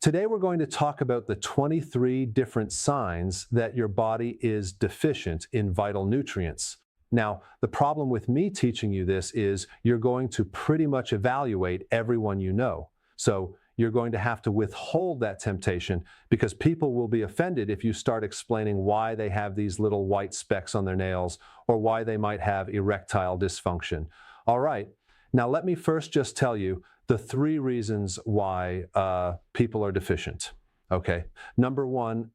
Today we're going to talk about the 23 different signs that your body is deficient in vital nutrients. Now, the problem with me teaching you this is you're going to pretty much evaluate everyone you know. So you're going to have to withhold that temptation because people will be offended if you start explaining why they have these little white specks on their nails or why they might have erectile dysfunction. All right, now let me first just tell you the 3 reasons why people are deficient. Okay, number 1,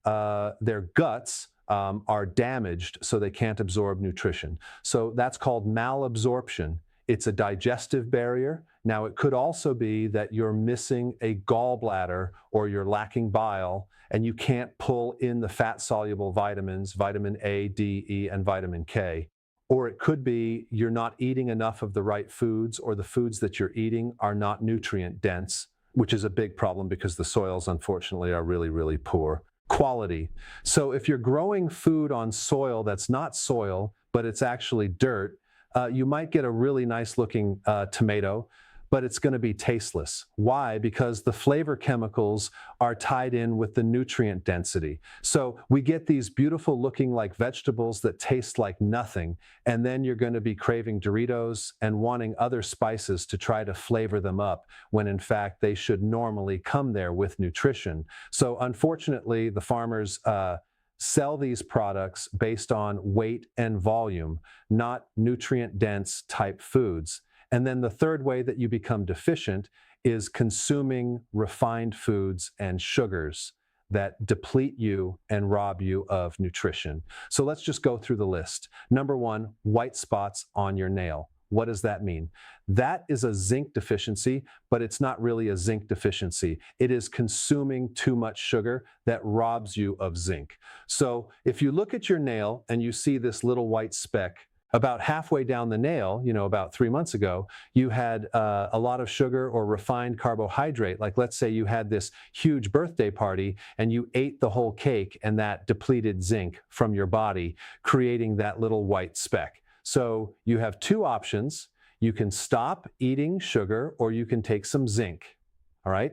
their guts are damaged so they can't absorb nutrition. So that's called malabsorption. It's a digestive barrier. Now, it could also be that you're missing a gallbladder or you're lacking bile and you can't pull in the fat-soluble vitamins, vitamin A, D, E, and vitamin K. Or it could be you're not eating enough of the right foods, or the foods that you're eating are not nutrient dense, which is a big problem because the soils, unfortunately, are really, really poor. Quality. So if you're growing food on soil that's not soil, but it's actually dirt, you might get a really nice looking tomato, but it's going to be tasteless. Why? Because the flavor chemicals are tied in with the nutrient density. So we get these beautiful looking like vegetables that taste like nothing, and then you're going to be craving Doritos and wanting other spices to try to flavor them up, when in fact they should normally come there with nutrition. So unfortunately, the farmers sell these products based on weight and volume, not nutrient-dense type foods. And then the third way that you become deficient is consuming refined foods and sugars that deplete you and rob you of nutrition. So let's just go through the list. Number 1, white spots on your nail. What does that mean? That is a zinc deficiency, but it's not really a zinc deficiency. It is consuming too much sugar that robs you of zinc. So if you look at your nail and you see this little white speck, about halfway down the nail, about 3 months ago, you had a lot of sugar or refined carbohydrate. Like let's say you had this huge birthday party and you ate the whole cake and that depleted zinc from your body, creating that little white speck. So you have 2 options. You can stop eating sugar or you can take some zinc, all right?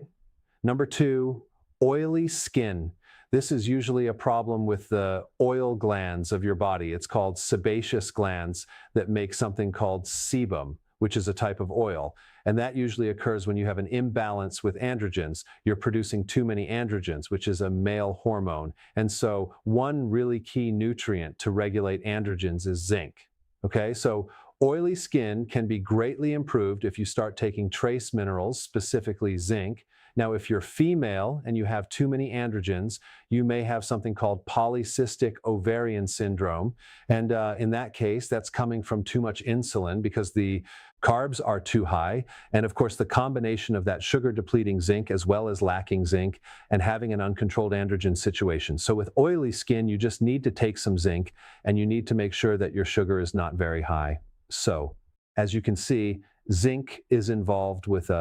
Number 2, oily skin. This is usually a problem with the oil glands of your body. It's called sebaceous glands that make something called sebum, which is a type of oil. And that usually occurs when you have an imbalance with androgens. You're producing too many androgens, which is a male hormone. And so one really key nutrient to regulate androgens is zinc. Okay, so oily skin can be greatly improved if you start taking trace minerals, specifically zinc. Now, if you're female and you have too many androgens, you may have something called polycystic ovarian syndrome. And in that case, that's coming from too much insulin because the carbs are too high. And of course, the combination of that sugar depleting zinc as well as lacking zinc and having an uncontrolled androgen situation. So with oily skin, you just need to take some zinc and you need to make sure that your sugar is not very high. So as you can see, zinc is involved with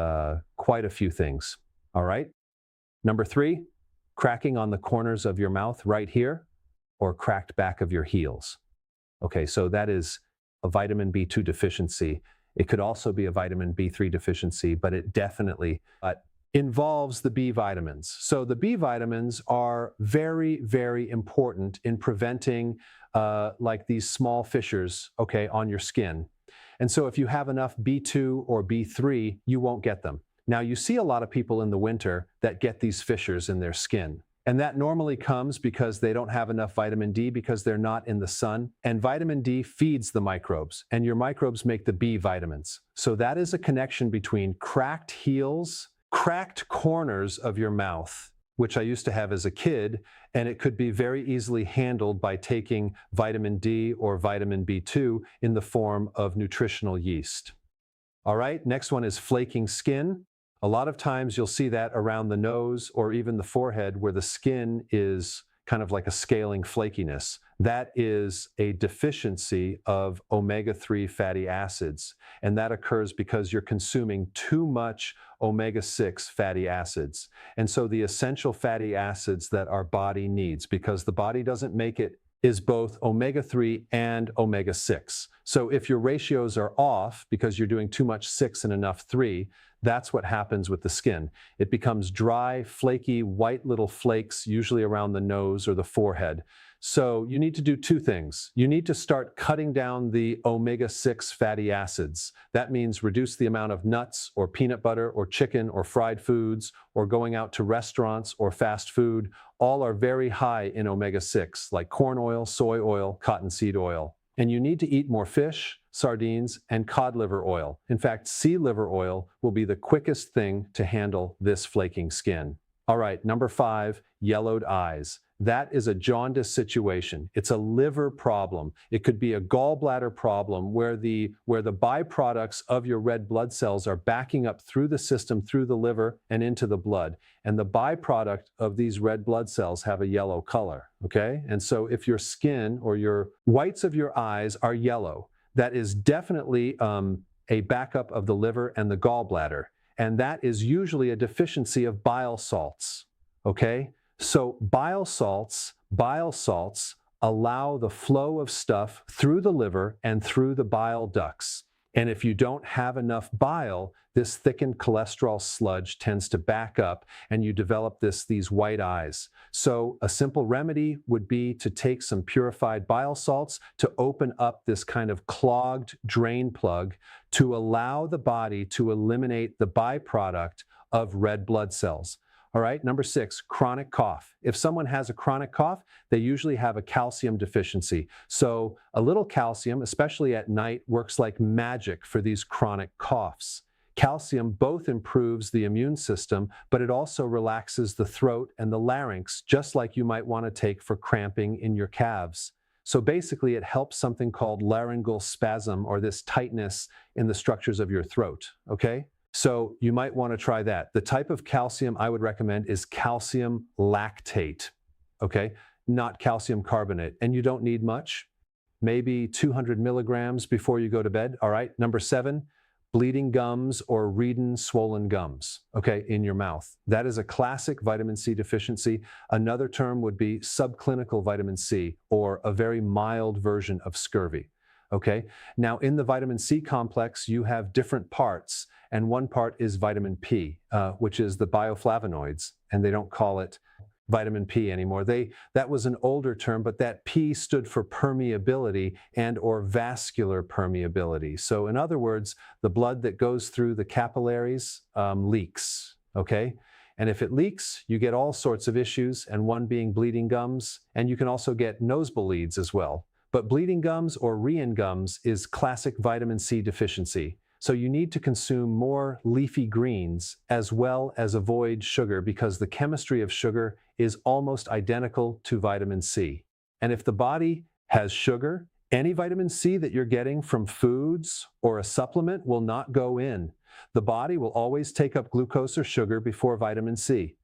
quite a few things. All right. Number 3, cracking on the corners of your mouth right here or cracked back of your heels. Okay, so that is a vitamin B2 deficiency. It could also be a vitamin B3 deficiency, but it definitely involves the B vitamins. So the B vitamins are very, very important in preventing like these small fissures, okay, on your skin. And so if you have enough B2 or B3, you won't get them. Now, you see a lot of people in the winter that get these fissures in their skin. And that normally comes because they don't have enough vitamin D because they're not in the sun. And vitamin D feeds the microbes, and your microbes make the B vitamins. So that is a connection between cracked heels, cracked corners of your mouth, which I used to have as a kid, and it could be very easily handled by taking vitamin D or vitamin B2 in the form of nutritional yeast. All right, next one is flaking skin. A lot of times you'll see that around the nose or even the forehead where the skin is kind of like a scaling flakiness. That is a deficiency of omega-3 fatty acids. And that occurs because you're consuming too much omega-6 fatty acids. And so the essential fatty acids that our body needs, because the body doesn't make it, is both omega-3 and omega-6. So if your ratios are off because you're doing too much 6 and enough 3, That's what happens with the skin. It becomes dry, flaky, white little flakes, usually around the nose or the forehead. So you need to do two things. You need to start cutting down the omega-6 fatty acids. That means reduce the amount of nuts or peanut butter or chicken or fried foods or going out to restaurants or fast food. All are very high in omega-6, like corn oil, soy oil, cottonseed oil. And you need to eat more fish, sardines, and cod liver oil. In fact, sea liver oil will be the quickest thing to handle this flaking skin. All right, number 5, yellowed eyes. That is a jaundice situation. It's a liver problem. It could be a gallbladder problem where the byproducts of your red blood cells are backing up through the system, through the liver, and into the blood. And the byproduct of these red blood cells have a yellow color, okay? And so if your skin or your whites of your eyes are yellow, that is definitely a backup of the liver and the gallbladder. And that is usually a deficiency of bile salts, okay? So bile salts allow the flow of stuff through the liver and through the bile ducts. And if you don't have enough bile, this thickened cholesterol sludge tends to back up and you develop these white eyes. So a simple remedy would be to take some purified bile salts to open up this kind of clogged drain plug to allow the body to eliminate the byproduct of red blood cells. All right, number 6, chronic cough. If someone has a chronic cough, they usually have a calcium deficiency. So a little calcium, especially at night, works like magic for these chronic coughs. Calcium both improves the immune system, but it also relaxes the throat and the larynx, just like you might want to take for cramping in your calves. So basically, it helps something called laryngeal spasm, or this tightness in the structures of your throat, okay? So you might want to try that. The type of calcium I would recommend is calcium lactate, okay? Not calcium carbonate. And you don't need much, maybe 200 milligrams before you go to bed. All right, number 7, bleeding gums or Reedon swollen gums, okay, in your mouth. That is a classic vitamin C deficiency. Another term would be subclinical vitamin C, or a very mild version of scurvy. Okay, now in the vitamin C complex, you have different parts, and one part is vitamin P, which is the bioflavonoids, and they don't call it vitamin P anymore. That was an older term, but that P stood for permeability and or vascular permeability. So in other words, the blood that goes through the capillaries leaks, okay? And if it leaks, you get all sorts of issues, and one being bleeding gums, and you can also get nosebleeds as well. But bleeding gums or Reedon gums is classic vitamin C deficiency. So you need to consume more leafy greens as well as avoid sugar, because the chemistry of sugar is almost identical to vitamin C. And if the body has sugar, any vitamin C that you're getting from foods or a supplement will not go in. The body will always take up glucose or sugar before vitamin C.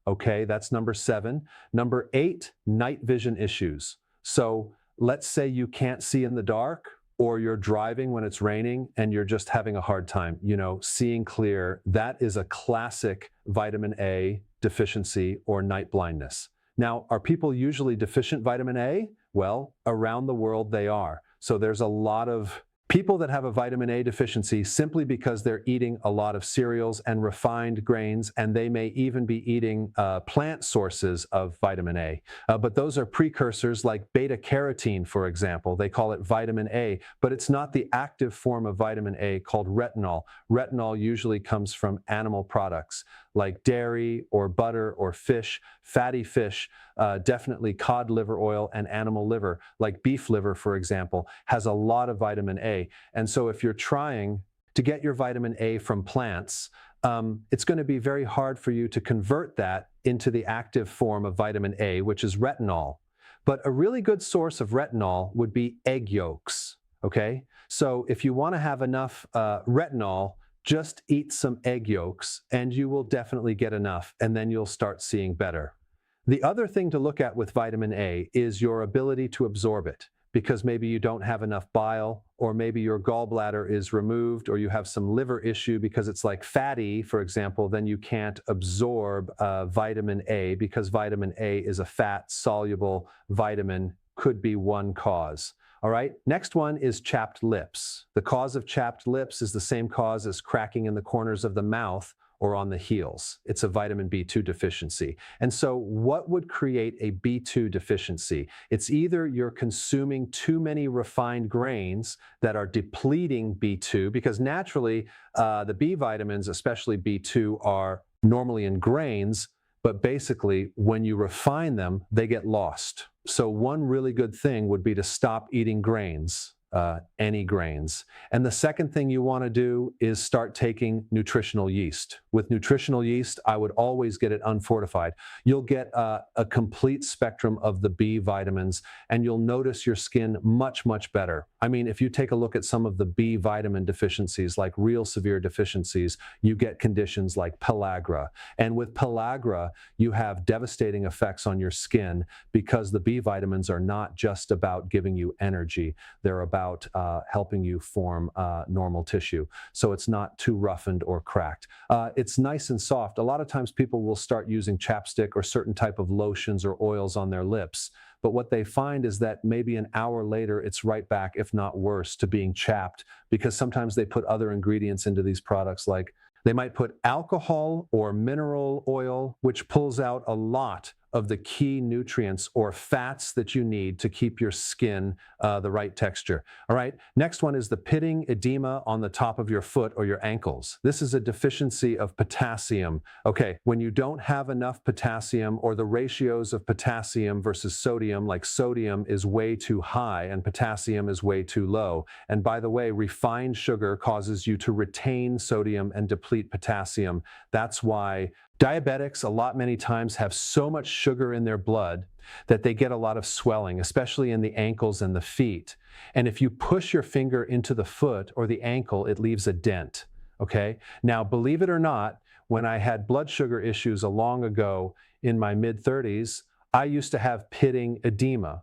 Okay, that's number 7. Number 8, night vision issues. So let's say you can't see in the dark, or you're driving when it's raining and you're just having a hard time, seeing clear. That is a classic vitamin A deficiency or night blindness. Now, are people usually deficient vitamin A? Well, around the world they are. So there's a lot of people that have a vitamin A deficiency simply because they're eating a lot of cereals and refined grains, and they may even be eating plant sources of vitamin A. But those are precursors like beta carotene, for example. They call it vitamin A, but it's not the active form of vitamin A called retinol. Retinol usually comes from animal products like dairy or butter or fish, fatty fish, definitely cod liver oil and animal liver, like beef liver, for example, has a lot of vitamin A. And so if you're trying to get your vitamin A from plants, it's going to be very hard for you to convert that into the active form of vitamin A, which is retinol. But a really good source of retinol would be egg yolks, okay? So if you want to have enough retinol, just eat some egg yolks and you will definitely get enough, and then you'll start seeing better. The other thing to look at with vitamin A is your ability to absorb it, because maybe you don't have enough bile, or maybe your gallbladder is removed, or you have some liver issue because it's like fatty, for example, then you can't absorb vitamin A, because vitamin A is a fat-soluble vitamin, could be one cause. All right, next one is chapped lips. The cause of chapped lips is the same cause as cracking in the corners of the mouth or on the heels. It's a vitamin B2 deficiency. And so what would create a B2 deficiency? It's either you're consuming too many refined grains that are depleting B2, because naturally the B vitamins, especially B2, are normally in grains, but basically when you refine them, they get lost. So one really good thing would be to stop eating grains. Any grains. And the second thing you want to do is start taking nutritional yeast. With nutritional yeast, I would always get it unfortified. You'll get a complete spectrum of the B vitamins, and you'll notice your skin much, much better. I mean, if you take a look at some of the B vitamin deficiencies, like real severe deficiencies, you get conditions like pellagra. And with pellagra, you have devastating effects on your skin because the B vitamins are not just about giving you energy. They're about helping you form normal tissue, so it's not too roughened or cracked. It's nice and soft. A lot of times people will start using chapstick or certain type of lotions or oils on their lips, but what they find is that maybe an hour later it's right back, if not worse, to being chapped, because sometimes they put other ingredients into these products, like they might put alcohol or mineral oil, which pulls out a lot of the key nutrients or fats that you need to keep your skin the right texture. All right, next one is the pitting edema on the top of your foot or your ankles. This is a deficiency of potassium. Okay, when you don't have enough potassium, or the ratios of potassium versus sodium, like sodium is way too high and potassium is way too low. And by the way, refined sugar causes you to retain sodium and deplete potassium. That's why diabetics many times have so much sugar in their blood that they get a lot of swelling, especially in the ankles and the feet. And if you push your finger into the foot or the ankle, it leaves a dent, okay? Now, believe it or not, when I had blood sugar issues long ago in my mid-30s, I used to have pitting edema,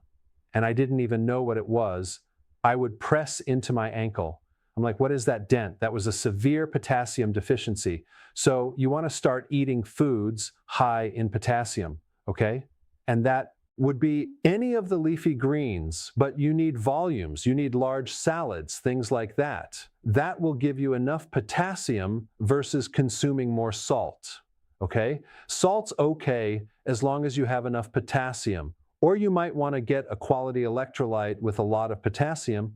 and I didn't even know what it was. I would press into my ankle. I'm like, what is that dent? That was a severe potassium deficiency. So you want to start eating foods high in potassium, okay? And that would be any of the leafy greens, but you need volumes, you need large salads, things like that. That will give you enough potassium versus consuming more salt, okay? Salt's okay as long as you have enough potassium, or you might want to get a quality electrolyte with a lot of potassium,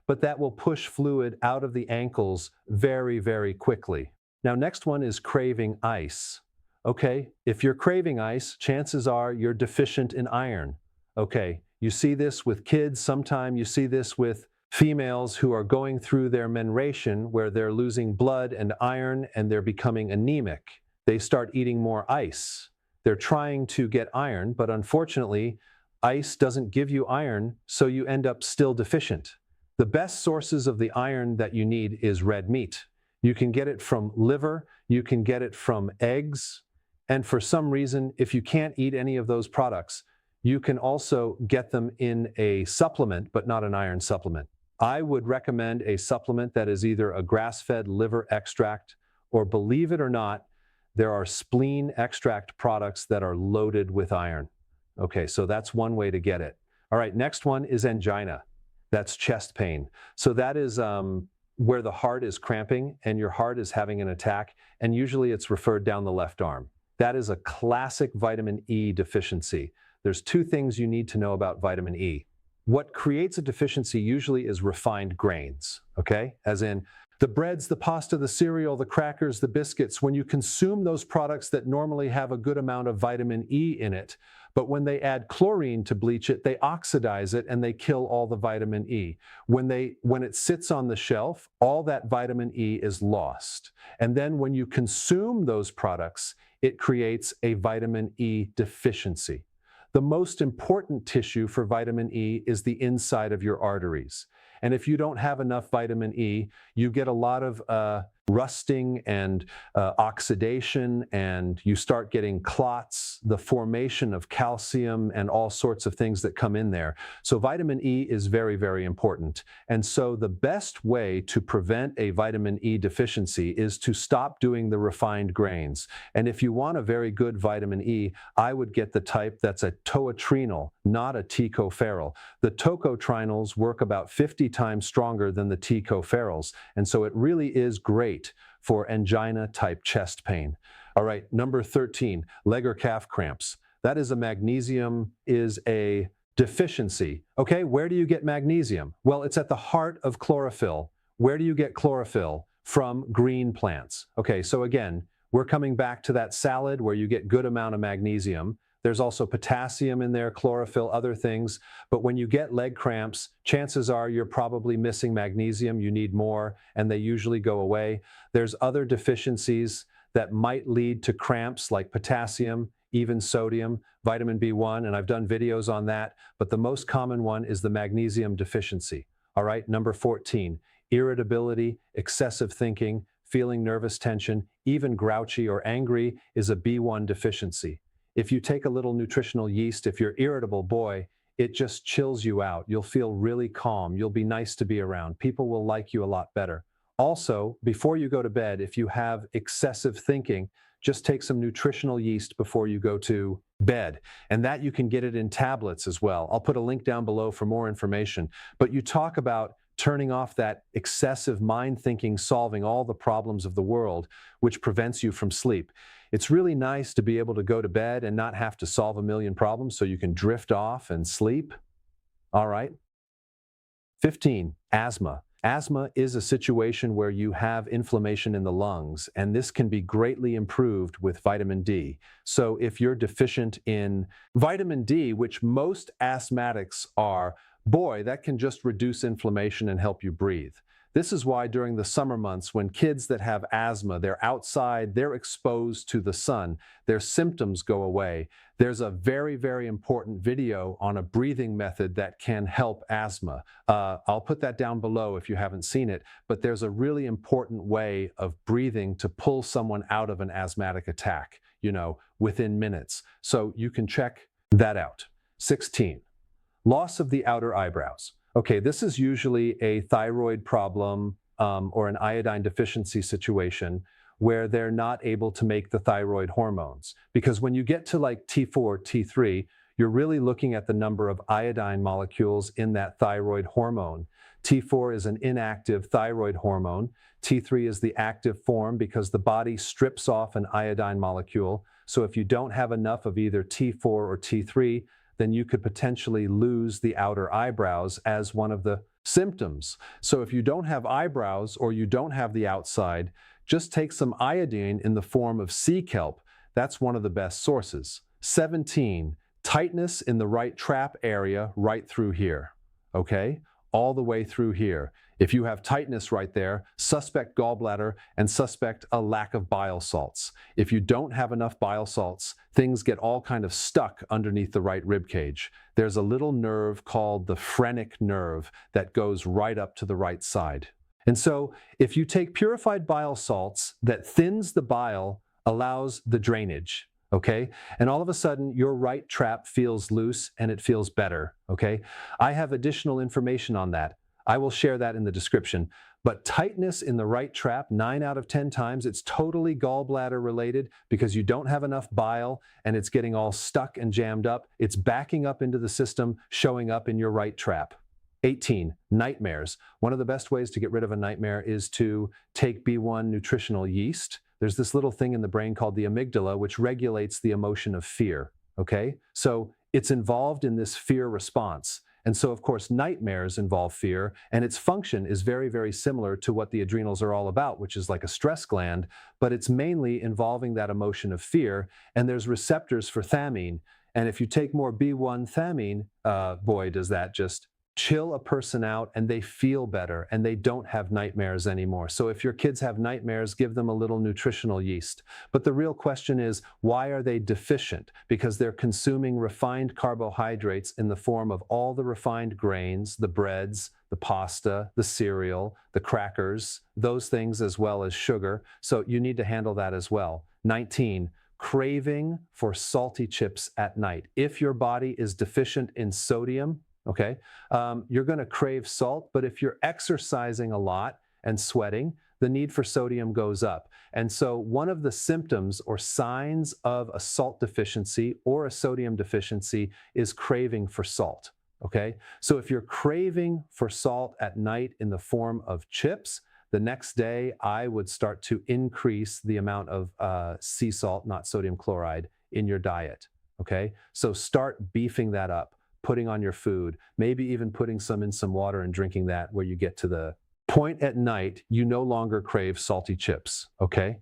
but that will push fluid out of the ankles very, very quickly. Now, next one is craving ice. Okay, if you're craving ice, chances are you're deficient in iron. Okay, you see this with kids, sometimes you see this with females who are going through their menstruation, where they're losing blood and iron and they're becoming anemic. They start eating more ice. They're trying to get iron, but unfortunately, ice doesn't give you iron, so you end up still deficient. The best sources of the iron that you need is red meat. You can get it from liver, you can get it from eggs, and for some reason, if you can't eat any of those products, you can also get them in a supplement, but not an iron supplement. I would recommend a supplement that is either a grass-fed liver extract, or, believe it or not, there are spleen extract products that are loaded with iron. Okay, so that's one way to get it. All right, next one is angina. That's chest pain. So that is where the heart is cramping and your heart is having an attack, and usually it's referred down the left arm. That is a classic vitamin E deficiency. There's two things you need to know about vitamin E. What creates a deficiency usually is refined grains, okay? As in the breads, the pasta, the cereal, the crackers, the biscuits. When you consume those products that normally have a good amount of vitamin E in it, but when they add chlorine to bleach it, they oxidize it and they kill all the vitamin E. When it sits on the shelf, all that vitamin E is lost. And then when you consume those products, it creates a vitamin E deficiency. The most important tissue for vitamin E is the inside of your arteries. And if you don't have enough vitamin E, you get a lot of rusting and oxidation, and you start getting clots, the formation of calcium, and all sorts of things that come in there. So vitamin E is very, very important. And so the best way to prevent a vitamin E deficiency is to stop doing the refined grains. And if you want a very good vitamin E, I would get the type that's a toetrinol, not a tocopherol. The tocotrienols work about 50 times stronger than the tocopherols, and so it really is great for angina-type chest pain. All right, number 13, leg or calf cramps. That is a deficiency. Okay, where do you get magnesium? Well, it's at the heart of chlorophyll. Where do you get chlorophyll? From green plants. Okay, so again, we're coming back to that salad where you get good amount of magnesium. There's also potassium in there, chlorophyll, other things. But when you get leg cramps, chances are you're probably missing magnesium. You need more, and they usually go away. There's other deficiencies that might lead to cramps like potassium, even sodium, vitamin B1, and I've done videos on that. But the most common one is the magnesium deficiency. All right, number 14, irritability, excessive thinking, feeling nervous tension, even grouchy or angry is a B1 deficiency. If you take a little nutritional yeast, if you're irritable, boy, it just chills you out. You'll feel really calm. You'll be nice to be around. People will like you a lot better. Also, before you go to bed, if you have excessive thinking, just take some nutritional yeast before you go to bed. And that you can get it in tablets as well. I'll put a link down below for more information. But you talk about turning off that excessive mind thinking, solving all the problems of the world, which prevents you from sleep. It's really nice to be able to go to bed and not have to solve a million problems so you can drift off and sleep. All right. 15, asthma. Asthma is a situation where you have inflammation in the lungs, and this can be greatly improved with vitamin D. So if you're deficient in vitamin D, which most asthmatics are, boy, that can just reduce inflammation and help you breathe. This is why during the summer months, when kids that have asthma, they're outside, they're exposed to the sun, their symptoms go away. There's a very, very important video on a breathing method that can help asthma. I'll put that down below if you haven't seen it, but there's a really important way of breathing to pull someone out of an asthmatic attack, within minutes. So you can check that out. 16, loss of the outer eyebrows. Okay, this is usually a thyroid problem or an iodine deficiency situation where they're not able to make the thyroid hormones. Because when you get to like T4, T3, you're really looking at the number of iodine molecules in that thyroid hormone. T4 is an inactive thyroid hormone. T3 is the active form because the body strips off an iodine molecule. So if you don't have enough of either T4 or T3, then you could potentially lose the outer eyebrows as one of the symptoms. So if you don't have eyebrows or you don't have the outside, just take some iodine in the form of sea kelp. That's one of the best sources. 17, tightness in the right trap area right through here, okay? All the way through here. If you have tightness right there, suspect gallbladder and suspect a lack of bile salts. If you don't have enough bile salts, things get all kind of stuck underneath the right rib cage. There's a little nerve called the phrenic nerve that goes right up to the right side. And so if you take purified bile salts that thins the bile, allows the drainage, okay? And all of a sudden, your right trap feels loose and it feels better, okay? I have additional information on that. I will share that in the description. But tightness in the right trap, 9 out of 10 times, it's totally gallbladder related because you don't have enough bile and it's getting all stuck and jammed up. It's backing up into the system, showing up in your right trap. 18, nightmares. One of the best ways to get rid of a nightmare is to take B1 nutritional yeast. There's this little thing in the brain called the amygdala, which regulates the emotion of fear, okay? So it's involved in this fear response. And so, of course, nightmares involve fear, and its function is very, very similar to what the adrenals are all about, which is like a stress gland, but it's mainly involving that emotion of fear, and there's receptors for thiamine. And if you take more B1 thiamine, boy, does that just chill a person out and they feel better and they don't have nightmares anymore. So if your kids have nightmares, give them a little nutritional yeast. But the real question is, why are they deficient? Because they're consuming refined carbohydrates in the form of all the refined grains, the breads, the pasta, the cereal, the crackers, those things, as well as sugar. So you need to handle that as well. 19, craving for salty chips at night. If your body is deficient in sodium, okay, you're going to crave salt, but if you're exercising a lot and sweating, the need for sodium goes up. And so one of the symptoms or signs of a salt deficiency or a sodium deficiency is craving for salt, okay? So if you're craving for salt at night in the form of chips, the next day I would start to increase the amount of sea salt, not sodium chloride, in your diet, okay? So start beefing that up, putting on your food, maybe even putting some in some water and drinking that where you get to the point at night you no longer crave salty chips, okay?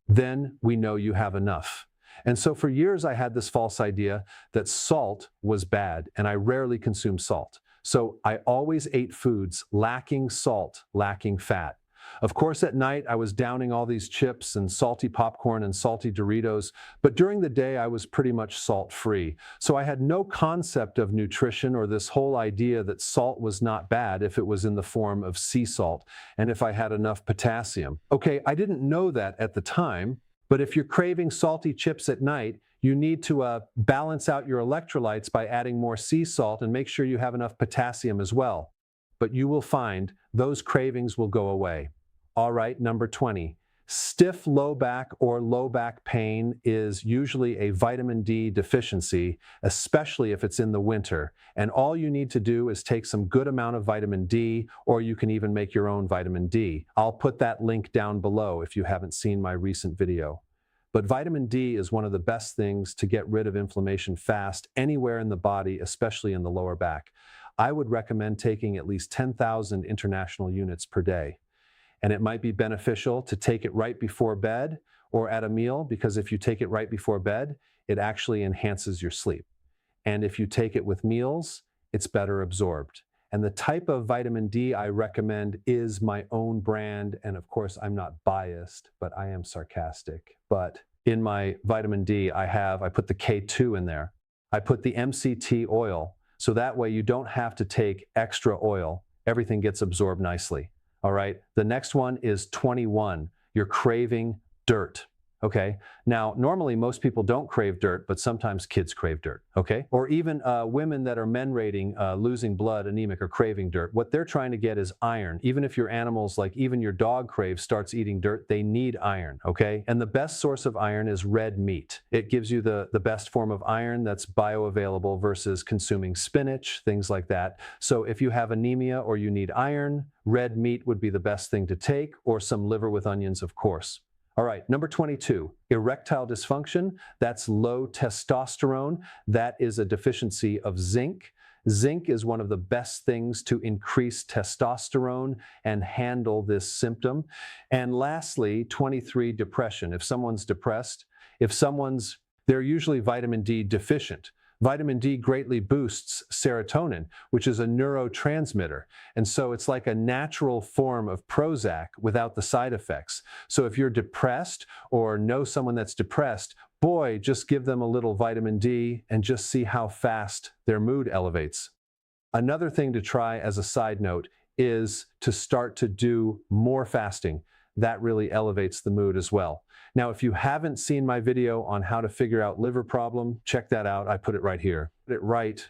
Then we know you have enough. And so for years I had this false idea that salt was bad and I rarely consumed salt. So I always ate foods lacking salt, lacking fat. Of course, at night, I was downing all these chips and salty popcorn and salty Doritos, but during the day, I was pretty much salt-free. So I had no concept of nutrition or this whole idea that salt was not bad if it was in the form of sea salt and if I had enough potassium. Okay, I didn't know that at the time, but if you're craving salty chips at night, you need to balance out your electrolytes by adding more sea salt and make sure you have enough potassium as well. But you will find those cravings will go away. All right, number 20. Stiff low back or low back pain is usually a vitamin D deficiency, especially if it's in the winter. And all you need to do is take some good amount of vitamin D, or you can even make your own vitamin D. I'll put that link down below if you haven't seen my recent video. But vitamin D is one of the best things to get rid of inflammation fast anywhere in the body, especially in the lower back. I would recommend taking at least 10,000 international units per day. And it might be beneficial to take it right before bed or at a meal, because if you take it right before bed, it actually enhances your sleep. And if you take it with meals, it's better absorbed. And the type of vitamin D I recommend is my own brand. And of course, I'm not biased, but I am sarcastic. But in my vitamin D, I put the K2 in there. I put the MCT oil. So that way you don't have to take extra oil. Everything gets absorbed nicely. All right, the next one is 21. You're craving dirt, okay? Now, normally most people don't crave dirt, but sometimes kids crave dirt, okay? Or even women that are menstruating, losing blood, anemic, or craving dirt. What they're trying to get is iron. Even if your animals, like even your dog craves, starts eating dirt, they need iron, okay? And the best source of iron is red meat. It gives you the best form of iron that's bioavailable versus consuming spinach, things like that. So if you have anemia or you need iron, red meat would be the best thing to take, or some liver with onions, of course. All right, number 22, erectile dysfunction. That's low testosterone. That is a deficiency of zinc. Zinc is one of the best things to increase testosterone and handle this symptom. And lastly, 23, depression. If someone's depressed, they're usually vitamin D deficient. Vitamin D greatly boosts serotonin, which is a neurotransmitter. And so it's like a natural form of Prozac without the side effects. So if you're depressed or know someone that's depressed, boy, just give them a little vitamin D and just see how fast their mood elevates. Another thing to try as a side note is to start to do more fasting. That really elevates the mood as well. Now, if you haven't seen my video on how to figure out liver problem, check that out. I put it right here. Put it right